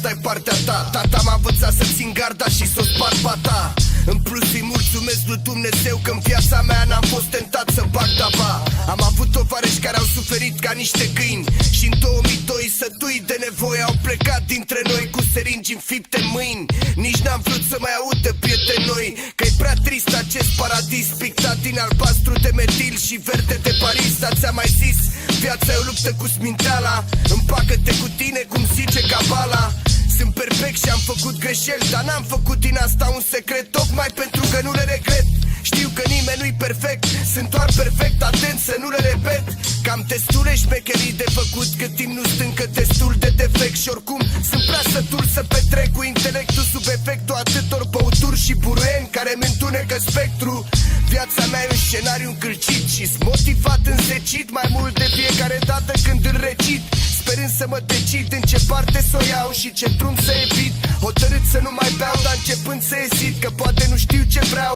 asta e partea ta. Tata m-a învățat să țin garda și să o spart pata. În plus îi mulțumesc lui Dumnezeu că în viața mea n-am fost tentat să bag daba. Am avut tovarăși care au suferit ca niște câini și în 2002 sătui de nevoie au plecat dintre noi cu seringi înfipte în mâini. Nici n-am vrut să mai aud de prieteni noi, că-i prea trist acest paradis pictat din albastru de metil și verde de Paris. Dar ți-am mai zis, viața e o luptă cu sminteala, împacă-te cu tine cum zice Cabala. Sunt perfect și am făcut greșeli, dar n-am făcut din asta un secret, tocmai pentru că nu le regret. Știu că nimeni nu-i perfect, sunt doar perfect atent să nu le repet. Cam destule șmecherii de făcut, cât timp nu sunt încă destul de defect. Și oricum sunt prea sătul să petrec cu intelectul sub efectul atâtor băuturi și buruieni care mi-întunecă spectru. Viața mea e un scenariu încălcit și-s motivat înzecit mai mult de fiecare dată când îl recit, sperând să mă decid în ce parte să o iau și ce drum să evit. Hotărât să nu mai beau, dar începând să ezit, că poate nu știu ce vreau.